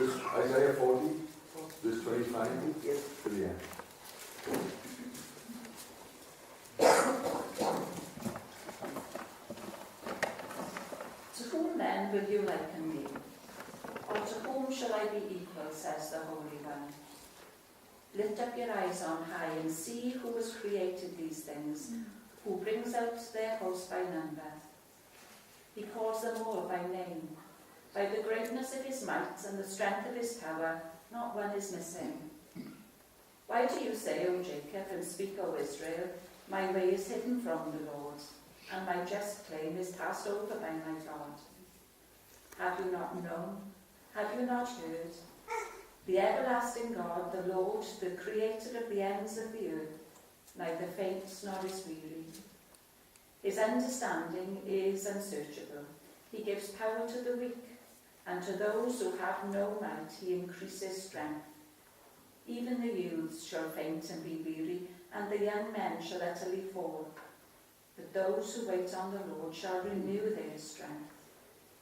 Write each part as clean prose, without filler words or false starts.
Isaiah 40, verse 25 to the end. To whom then will you liken me? Or to whom shall I be equal, says the Holy One? Lift up your eyes on high and see who has created these things, who brings out their host by number. He calls them all by name. By the greatness of his might and the strength of his power, not one is missing. Why do you say, O Jacob, and speak, O Israel, my way is hidden from the Lord, and my just claim is passed over by my God? Have you not known? Have you not heard? The everlasting God, the Lord, the creator of the ends of the earth, neither faints nor is weary. His understanding is unsearchable. He gives power to the weak, and to those who have no might he increases strength. Even the youths shall faint and be weary, and the young men shall utterly fall. But those who wait on the Lord shall renew their strength.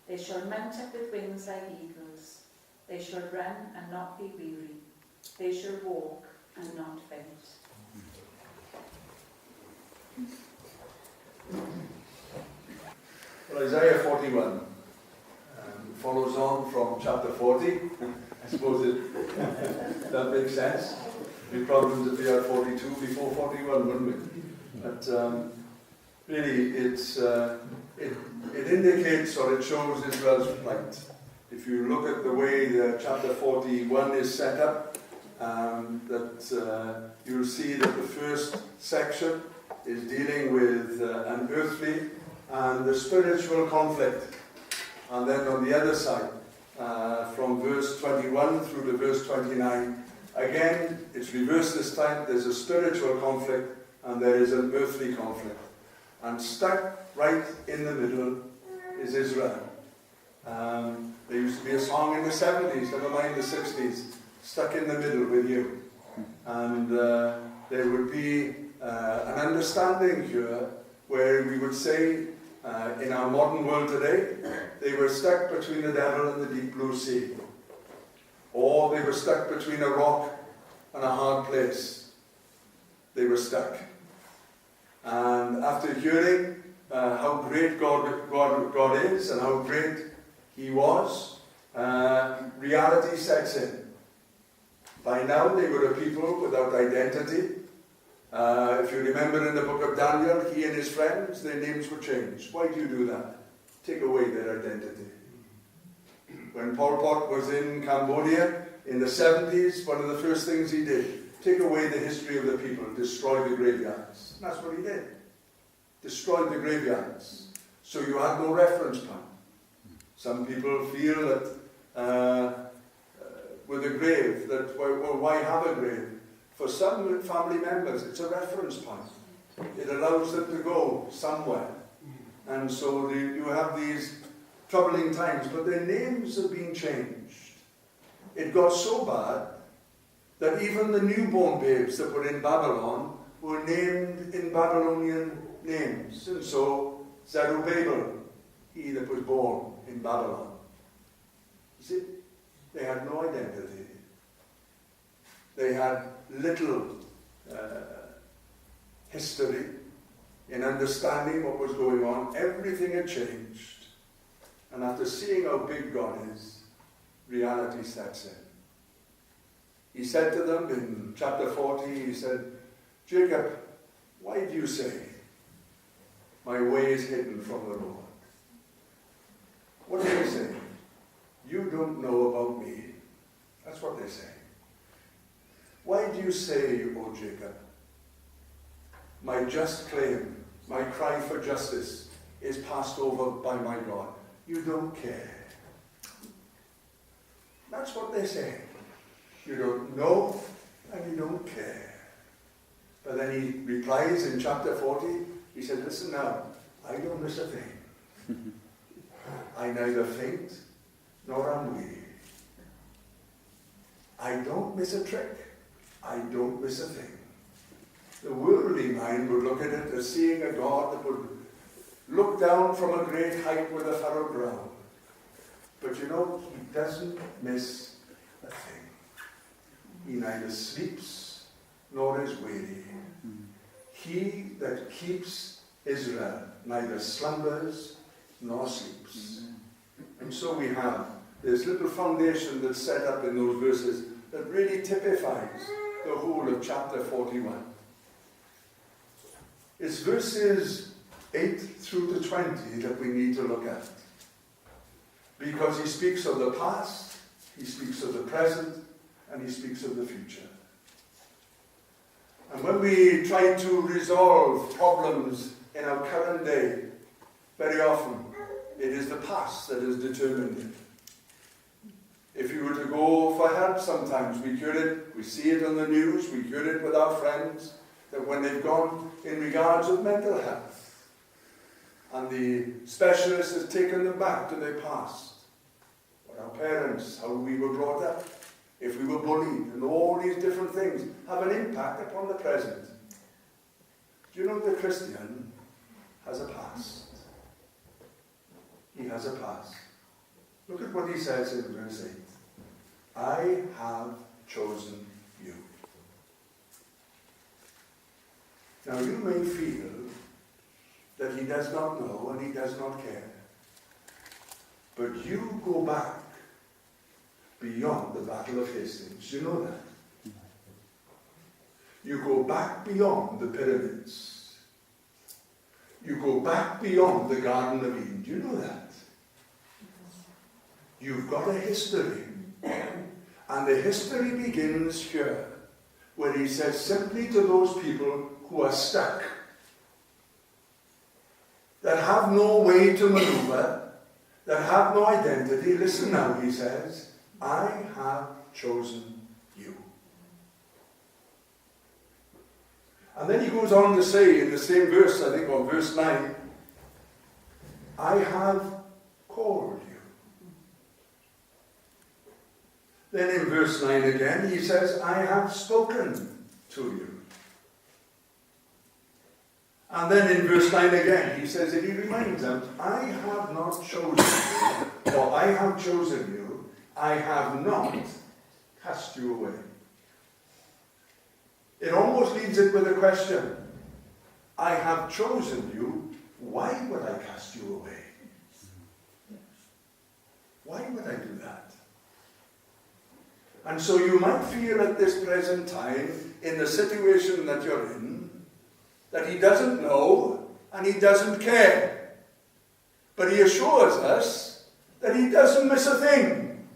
They shall mount up with wings like eagles. They shall run and not be weary. They shall walk and not faint. Well, Isaiah 41 follows on from chapter 40. I suppose that makes sense. We probably would be at 42 before 41, wouldn't we? But really, it indicates or it shows Israel's plight. If you look at the way the chapter 41 is set up, you'll see that the first section is dealing with an earthly and the spiritual conflict. And then on the other side, from verse 21 through to verse 29, again, it's reversed this time. There's a spiritual conflict and there is an earthly conflict. And stuck right in the middle is Israel. There used to be a song in the 70s, never mind the 60s, Stuck in the Middle with You. And there would be an understanding here where we would say, in our modern world today, they were stuck between the devil and the deep blue sea. Or they were stuck between a rock and a hard place. They were stuck. And after hearing how great God is and how great He was, reality sets in. By now they were a people without identity. If you remember in the book of Daniel, he and his friends, their names were changed. Why do you do that? Take away their identity. When Pol Pot was in Cambodia in the 70s, one of the first things he did, take away the history of the people, destroy the graveyards. And that's what he did. Destroyed the graveyards. So you had no reference point. Some people feel that with a grave, that, well, why have a grave? For some family members, it's a reference point. It allows them to go somewhere. And so you have these troubling times, but their names have been changed. It got so bad that even the newborn babes that were in Babylon were named in Babylonian names. And so Zerubbabel, he that was born in Babylon. You see, they had no identity. They had little history in understanding what was going on. Everything had changed. And after seeing how big God is, reality sets in. He said to them in chapter 40, he said, Jacob, why do you say, my way is hidden from the Lord? What do they say? You don't know about me. That's what they say. Why do you say, O Jacob, my just claim, my cry for justice is passed over by my God? You don't care. That's what they say. You don't know and you don't care. But then he replies in chapter 40, he said, listen now, I don't miss a thing. I neither faint nor am weary. I don't miss a trick. I don't miss a thing. The worldly mind would look at it as seeing a God that would look down from a great height with a furrowed brow. But you know, he doesn't miss he neither sleeps nor is weary. He that keeps Israel neither slumbers nor sleeps. And so we have this little foundation that's set up in those verses that really typifies the whole of chapter 41. It's verses 8 through to 20 that we need to look at. Because he speaks of the past, he speaks of the present, and he speaks of the future. And when we try to resolve problems in our current day, very often it is the past that has determined it. If you were to go for help sometimes, we hear it, we see it on the news, we hear it with our friends, that when they've gone in regards of mental health, and the specialist has taken them back to their past, what our parents, how we were brought up, if we were bullied, and all these different things have an impact upon the present. Do you know the Christian has a past? He has a past. Look at what he says in verse 8. I have chosen you. Now you may feel that he does not know and he does not care. But you go back beyond the Battle of Hastings. You know that. You go back beyond the pyramids. You go back beyond the Garden of Eden. Do you know that? You've got a history. And the history begins here, where he says simply to those people who are stuck, that have no way to maneuver, that have no identity. Listen now, he says, I have chosen you. And then he goes on to say in the same verse, I think, or verse 9, I have called you. Then in verse 9 again, he says, I have spoken to you. And then in verse 9 again, he says, and he reminds them, I have not chosen you, or I have chosen you, I have not cast you away. It almost leaves it with a question. I have chosen you, why would I cast you away? Why would I do that? And so you might feel at this present time, in the situation that you're in, that he doesn't know and he doesn't care. But he assures us that he doesn't miss a thing.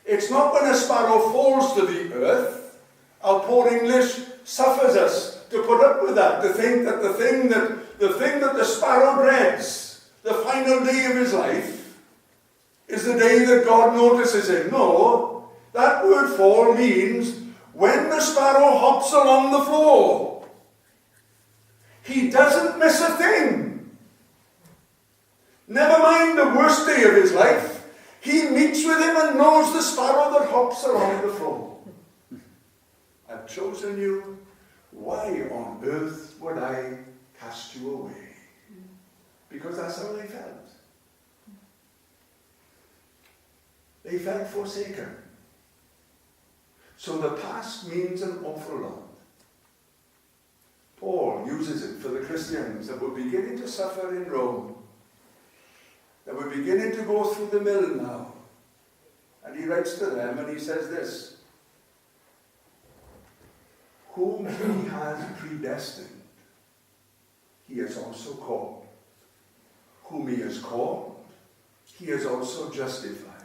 It's not when a sparrow falls to the earth, our poor English suffers us to put up with that, to think that the thing that the sparrow dreads, the final day of his life, is the day that God notices him. No. That word fall means when the sparrow hops along the floor. He doesn't miss a thing. Never mind the worst day of his life. He meets with him and knows the sparrow that hops along the floor. I've chosen you. Why on earth would I cast you away? Because that's how they felt. They felt forsaken. So the past means an awful lot. Paul uses it for the Christians that were beginning to suffer in Rome, that were beginning to go through the mill now. And he writes to them and he says this, whom he has predestined, he has also called. Whom he has called, he has also justified.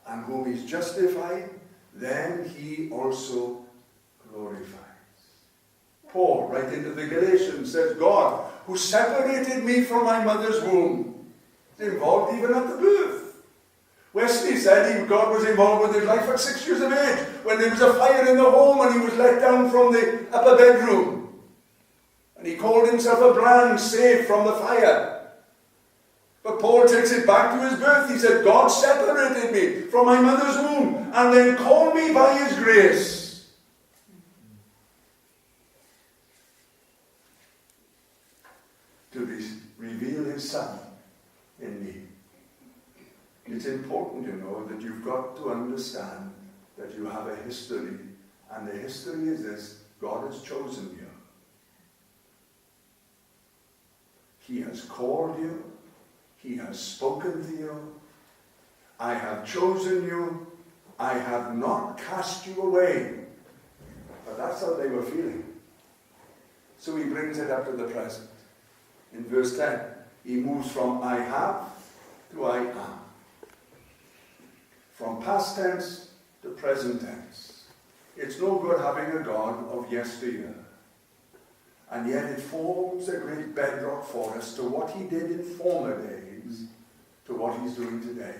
And whom he's justified, then he also glorifies. Paul, right into the Galatians, says, God, who separated me from my mother's womb, is involved even at the birth. Wesley said God was involved with his life at 6 years of age, when there was a fire in the home and he was let down from the upper bedroom. And he called himself a brand saved from the fire. But Paul takes it back to his birth. He said, God separated me from my mother's womb and then called me by his grace. To reveal his Son in me. It's important, you know, that you've got to understand that you have a history And the history is this: God has chosen you. He has called you. He has spoken to you. I have chosen you. I have not cast you away. But that's how they were feeling. So he brings it up to the present. In verse 10, he moves from I have to I am. From past tense to present tense. It's no good having a God of yesteryear. And yet it forms a great bedrock for us to what he did in former days, to what he's doing today.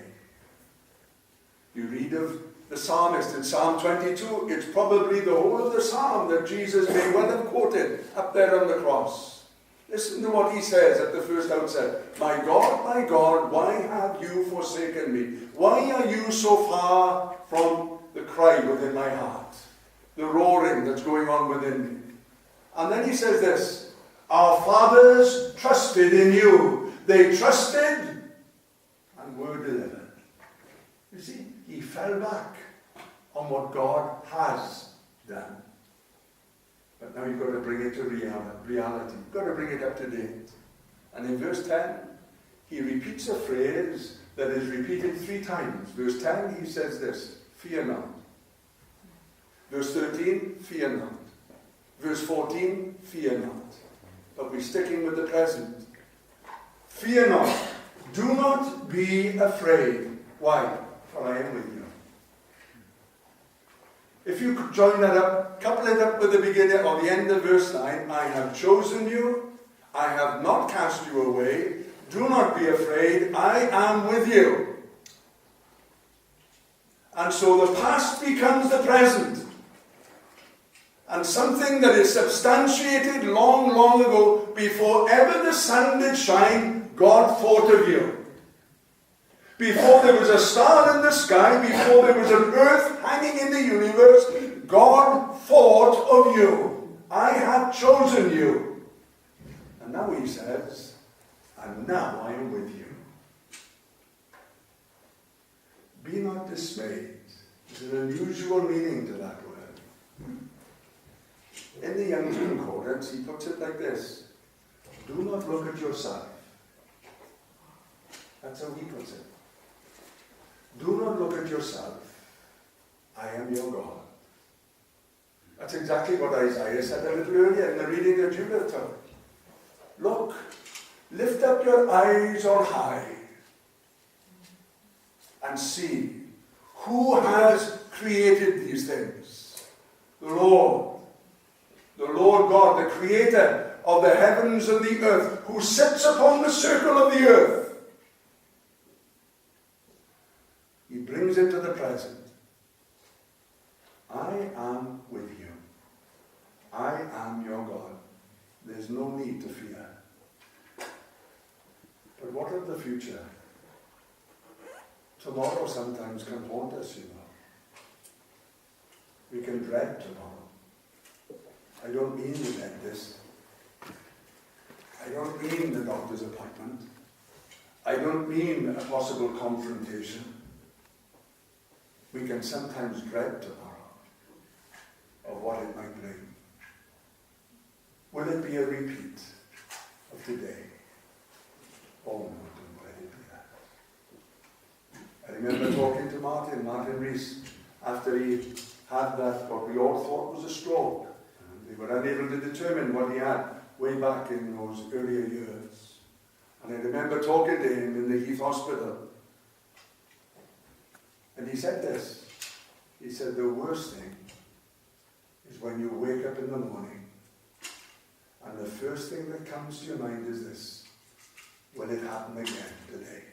You read of the psalmist in Psalm 22, it's probably the whole of the psalm that Jesus may well have quoted up there on the cross. Listen to what he says at the first outset. My God, why have you forsaken me? Why are you so far from the cry within my heart? The roaring that's going on within me. And then he says this, our fathers trusted in you. They trusted and were delivered. You see, he fell back on what God has done. But now you've got to bring it to reality. You've got to bring it up to date. And in verse 10, he repeats a phrase that is repeated 3 times. Verse 10, he says this, fear not. Verse 13, fear not. Verse 14, fear not. But we're sticking with the present. Fear not. Do not be afraid. Why? For I am with you. If you could join that up, couple it up with the beginning or the end of verse 9. I have chosen you. I have not cast you away. Do not be afraid. I am with you. And so the past becomes the present. And something that is substantiated long, long ago, before ever the sun did shine, God thought of you. Before there was a star in the sky, before there was an earth hanging in the universe, God thought of you. I have chosen you. And now he says, and now I am with you. Be not dismayed. There's an unusual meaning to that word. In the Young's Concordance, he puts it like this. Do not look at yourself. That's how he puts it. Do not look at yourself. I am your God. That's exactly what Isaiah said a little earlier in the reading that Judith took. Look, lift up your eyes on high and see who has created these things. The Lord God, the creator of the heavens and the earth, who sits upon the circle of the earth. He brings it to the present. I am with you. I am your God. There's no need to fear. But what of the future? Tomorrow sometimes can haunt us, you know. We can dread tomorrow. I don't mean the dentist. I don't mean the doctor's appointment. I don't mean a possible confrontation. We can sometimes dread tomorrow of what it might bring. Will it be a repeat of today? Oh no, don't let it be that. I remember talking to Martin Rees, after he had that, what we all thought was a stroke. They were unable to determine what he had way back in those earlier years. And I remember talking to him in the Heath Hospital. And he said this. He said, the worst thing is when you wake up in the morning and the first thing that comes to your mind is this. Will it happen again today?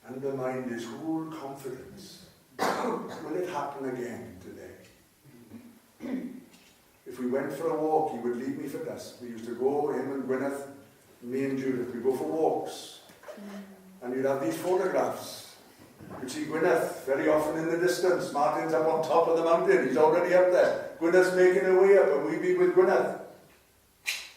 Undermined his whole confidence. Will it happen again today? If we went for a walk, he would leave me for dust. We used to go, him and Gwyneth, me and Judith, we'd go for walks. And you'd have these photographs. You'd see Gwyneth very often in the distance. Martin's up on top of the mountain. He's already up there. Gwyneth's making her way up, and we'd be with Gwyneth.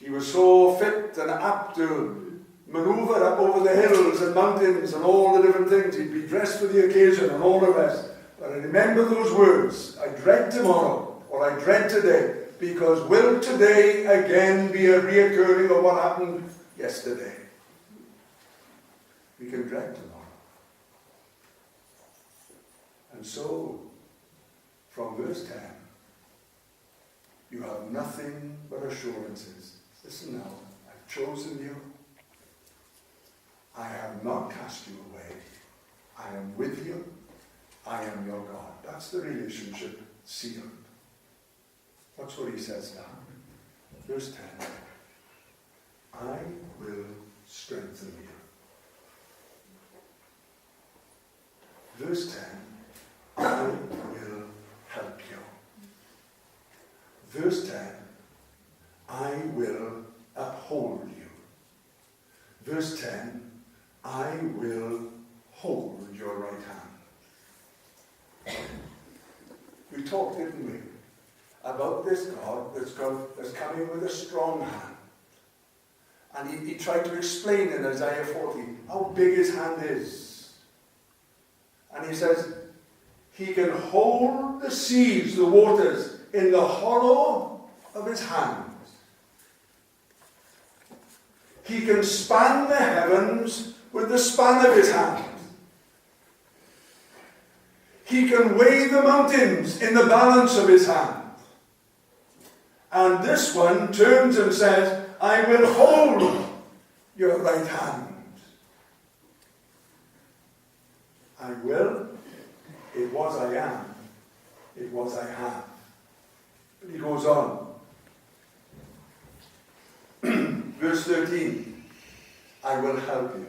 He was so fit and apt to maneuver up over the hills and mountains and all the different things. He'd be dressed for the occasion and all the rest. But I remember those words. I dread tomorrow, or I dread today, because will today again be a reoccurring of what happened yesterday? We can dread tomorrow. And so, from verse 10, you have nothing but assurances. Listen now, I've chosen you. I have not cast you away. I am with you. I am your God. That's the relationship sealed. Watch what he says now. Verse 10. I will strengthen you. Verse 10. I will help you. Verse 10. I will uphold you. Verse 10. I will hold your right hand. We talked, didn't we, about this God that's coming with a strong hand. And he tried to explain in Isaiah 40 how big his hand is. And he says, he can hold the seas, the waters, in the hollow of his hand. He can span the heavens with the span of his hand. He can weigh the mountains in the balance of his hand. And this one turns and says, I will hold your right hand. I will. It was I am. It was I have. But he goes on. Verse 13. I will help you.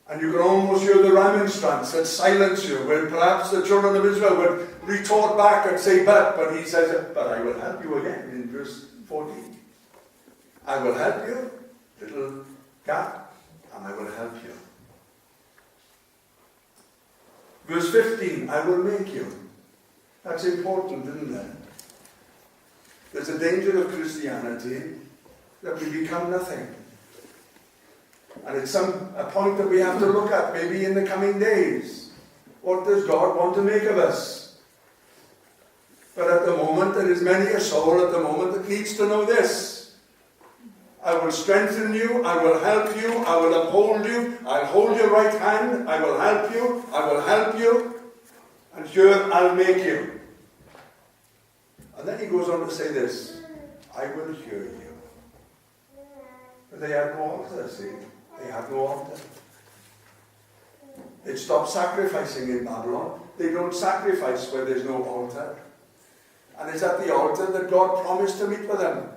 And you can almost hear the remonstrance that silence you, where perhaps the children of Israel would retort back and say, but he says, but I will help you again in verse 14. I will help you, little gap, and I will help you. Verse 15, I will make you. That's important, isn't it? There's a danger of Christianity that we become nothing. And it's a point that we have to look at, maybe in the coming days. What does God want to make of us? But at the moment, there is many a soul at the moment that needs to know this. I will strengthen you, I will help you, I will uphold you, I'll hold your right hand, I will help you, and here I'll make you. And then he goes on to say this, I will hear you. But they had no altar, see? They had no altar. They stopped sacrificing in Babylon. They don't sacrifice where there's no altar. And it's at the altar that God promised to meet with them.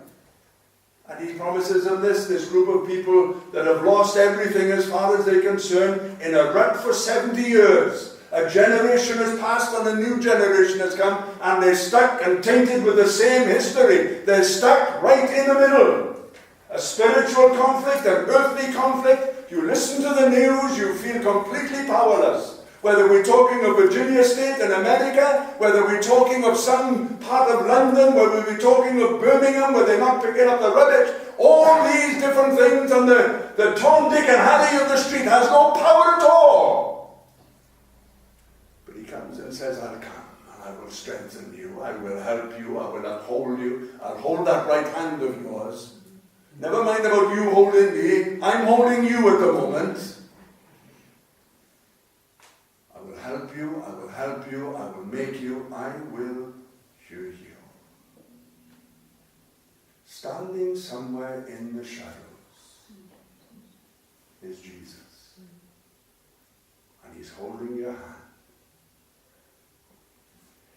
And he promises them this group of people that have lost everything as far as they're concerned, in a rut for 70 years. A generation has passed and a new generation has come, and they're stuck and tainted with the same history. They're stuck right in the middle. A spiritual conflict, an earthly conflict. You listen to the news, you feel completely powerless. Whether we're talking of Virginia State in America, whether we're talking of some part of London, whether we're talking of Birmingham, where they're not picking up the rubbish, all these different things, and the Tom, Dick and Harry of the street has no power at all. But he comes and says, I'll come, and I will strengthen you, I will help you, I will uphold you, I'll hold that right hand of yours. Never mind about you holding me, I'm holding you at the moment. I will help you, I will help you, I will make you, I will hear you. Standing somewhere in the shadows is Jesus. And he's holding your hand.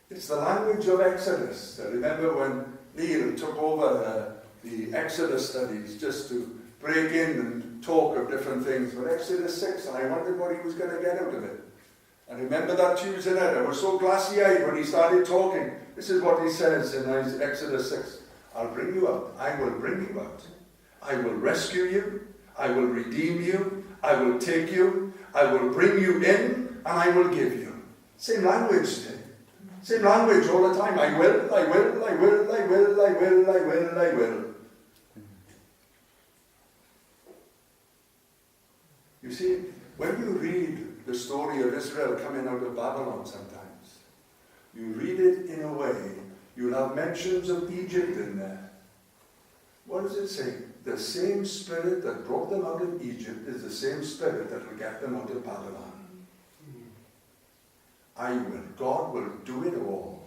It's the language of Exodus. I remember when Neil took over the Exodus studies just to break in and talk of different things. But Exodus 6, and I wondered what he was going to get out of it. And remember that Tuesday night, I was so glassy-eyed when he started talking. This is what he says in Exodus 6. I'll bring you out. I will bring you out. I will rescue you. I will redeem you. I will take you. I will bring you in, and I will give you. Same language. Same language all the time. I will, I will, I will, I will, I will, I will, I will. You see, when you read the story of Israel coming out of Babylon sometimes. You read it in a way, you'll have mentions of Egypt in there. What does it say? The same spirit that brought them out of Egypt is the same spirit that will get them out of Babylon. God will do it all.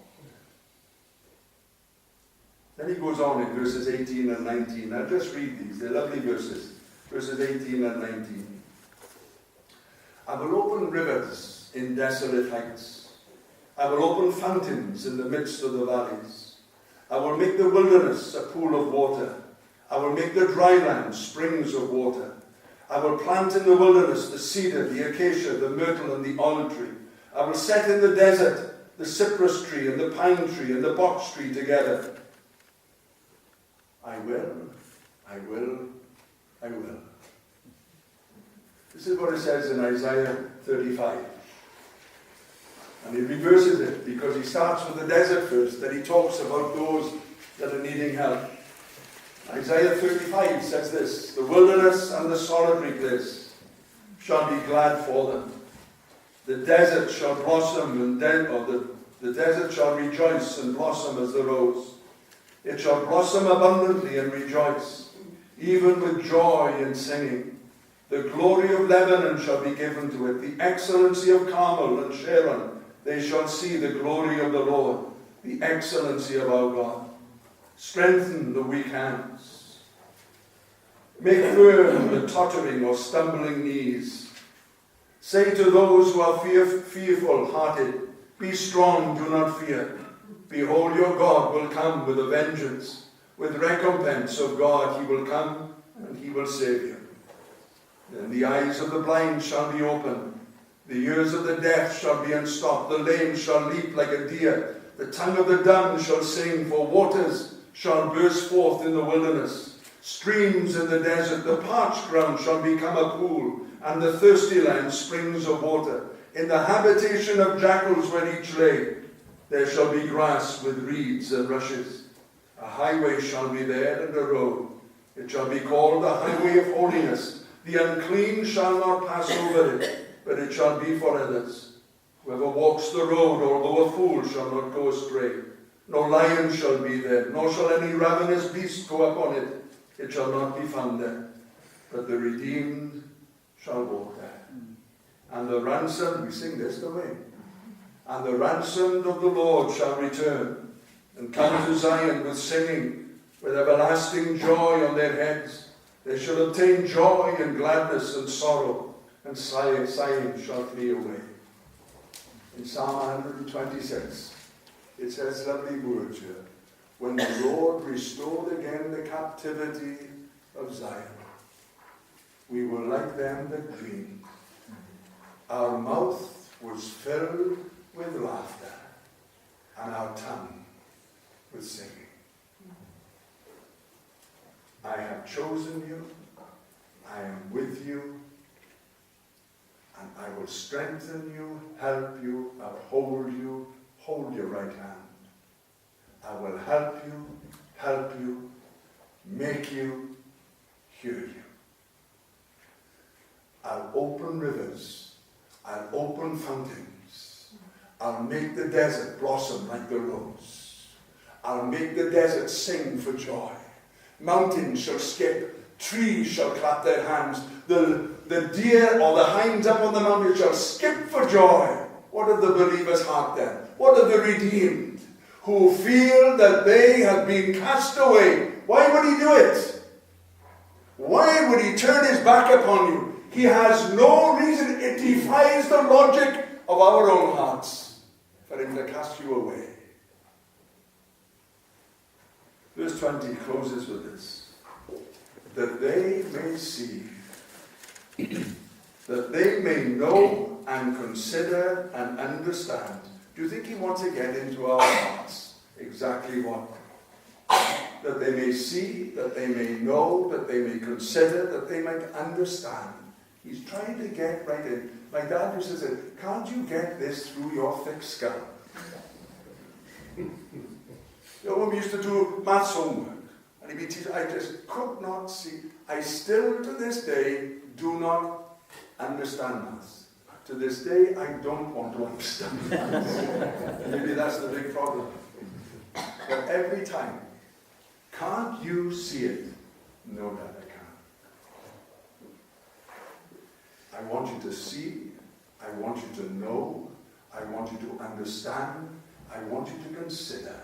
Then he goes on in verses 18 and 19. I'll just read these. They're lovely verses. Verses 18 and 19. I will open rivers in desolate heights. I will open fountains in the midst of the valleys. I will make the wilderness a pool of water. I will make the dry land springs of water. I will plant in the wilderness the cedar, the acacia, the myrtle, and the olive tree. I will set in the desert the cypress tree and the pine tree and the box tree together. I will. This is what it says in Isaiah 35. And he reverses it because he starts with the desert first, then he talks about those that are needing help. Isaiah 35 says this, the wilderness and the solitary place shall be glad for them. The desert shall blossom, and the desert shall rejoice and blossom as the rose. It shall blossom abundantly and rejoice, even with joy and singing. The glory of Lebanon shall be given to it, the excellency of Carmel and Sharon. They shall see the glory of the Lord, the excellency of our God. Strengthen the weak hands. Make firm the tottering or stumbling knees. Say to those who are fearful-hearted, be strong, do not fear. Behold, your God will come with a vengeance. With recompense of God he will come, and he will save you. Then the eyes of the blind shall be opened. The ears of the deaf shall be unstopped. The lame shall leap like a deer. The tongue of the dumb shall sing, for waters shall burst forth in the wilderness. Streams in the desert, the parched ground shall become a pool, and the thirsty land springs of water. In the habitation of jackals where each lay, there shall be grass with reeds and rushes. A highway shall be there and a road. It shall be called the highway of holiness. The unclean shall not pass over it, but it shall be for others. Whoever walks the road, although a fool, shall not go astray. No lion shall be there, nor shall any ravenous beast go up on it. It shall not be found there, but the redeemed shall walk there. And the ransomed, we sing this, don't we? And the ransomed of the Lord shall return, and come to Zion with singing, with everlasting joy on their heads. They shall obtain joy and gladness and sorrow, and sighing shall flee away. In Psalm 126, it says lovely words here. When the Lord restored again the captivity of Zion, we were like them that dreamed. Our mouth was filled with laughter, and our tongue with singing. I have chosen you, I am with you, and I will strengthen you, help you, uphold you, hold your right hand. I will help you, make you, hear you. I'll open rivers, I'll open fountains. I'll make the desert blossom like the rose. I'll make the desert sing for joy. Mountains shall skip, trees shall clap their hands. The deer or the hinds up on the mountain shall skip for joy. What of the believer's heart then? What of the redeemed who feel that they have been cast away? Why would he do it? Why would he turn his back upon you? He has no reason. It defies the logic of our own hearts for him to cast you away. Verse 20 closes with this. That they may see, that they may know and consider and understand. Do you think he wants to get into our hearts exactly what? That they may see, that they may know, that they may consider, that they might understand. He's trying to get right in. My dad used to say, can't you get this through your thick skull? You know, when we used to do maths homework, and he'd be teaching, I just could not see. I still, to this day, do not understand maths. To this day, I don't want to understand that. Maybe that's the big problem. But every time, can't you see it? No, Dad, I can't. I want you to see, I want you to know, I want you to understand, I want you to consider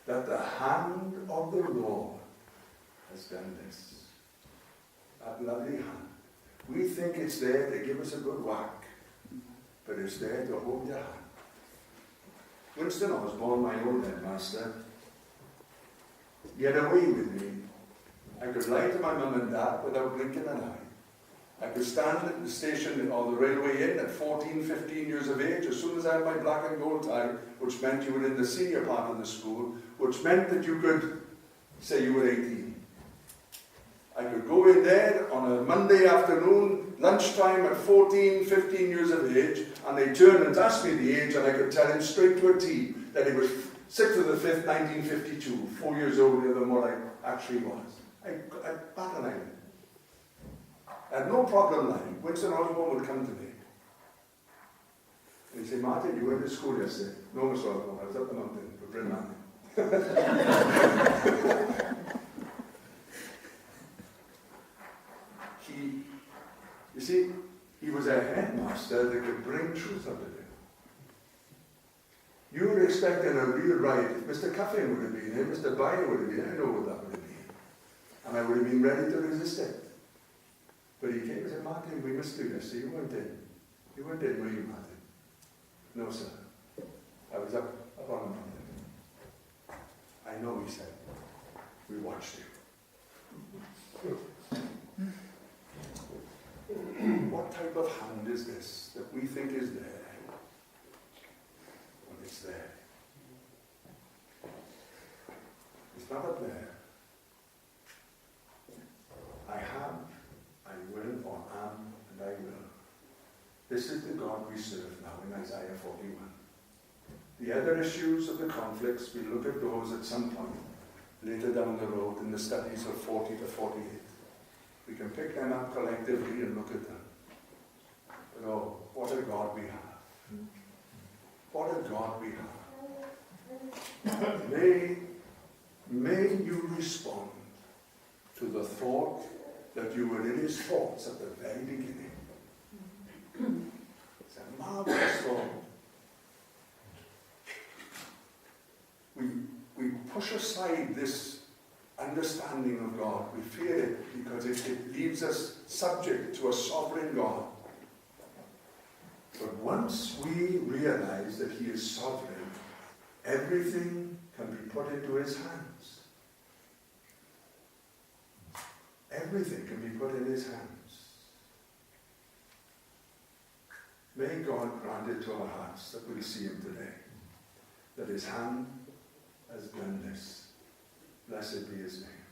that the hand of the Lord has done this. That lovely hand. We think it's there to give us a good whack, but it's there to hold your hand. Winston Osborne, my old headmaster, he had a way with me. I could lie to my mum and dad without blinking an eye. I could stand at the station or the railway inn at 14, 15 years of age, as soon as I had my black and gold tie, which meant you were in the senior part of the school, which meant that you could say you were 18. I could go in there on a Monday afternoon, lunchtime at 14, 15 years of age, and they turned and asked me the age, and I could tell him straight to a T that it was 6th of the 5th, 1952, 4 years older than what I actually was. I bat an eyelid. I had no problem lying. Winston Osborne would come to me. And he'd say, Martin, you went to school yesterday? No, Mr. Osborne, I was up the mountain for Bryn Manning. You see, he was a headmaster that could bring truth out of him. You were expecting a real riot. If Mr. Cuffin would have been here, Mr. Byer would have been here, I know what that would have been. And I would have been ready to resist it. But he came and said, Martin, we must do this. So you weren't in. You weren't in, were you, Martin? No, sir. I was up on the mountain. I know, he said. We watched you. What type of hand is this that we think is there when it's there? It's not up there. I have, I will, or am, and I will. This is the God we serve now in Isaiah 41. The other issues of the conflicts, we look at those at some point later down the road in the studies of 40 to 48. We can pick them up collectively and look at them. But oh, what a God we have. What a God we have. May you respond to the thought that you were in his thoughts at the very beginning. It's a marvelous thought. We push aside this understanding of God. We fear it because it leaves us subject to a sovereign God. But once we realize that he is sovereign, everything can be put into his hands. Everything can be put in his hands. May God grant it to our hearts that we'll see him today, that his hand has done this. Blessed be his name.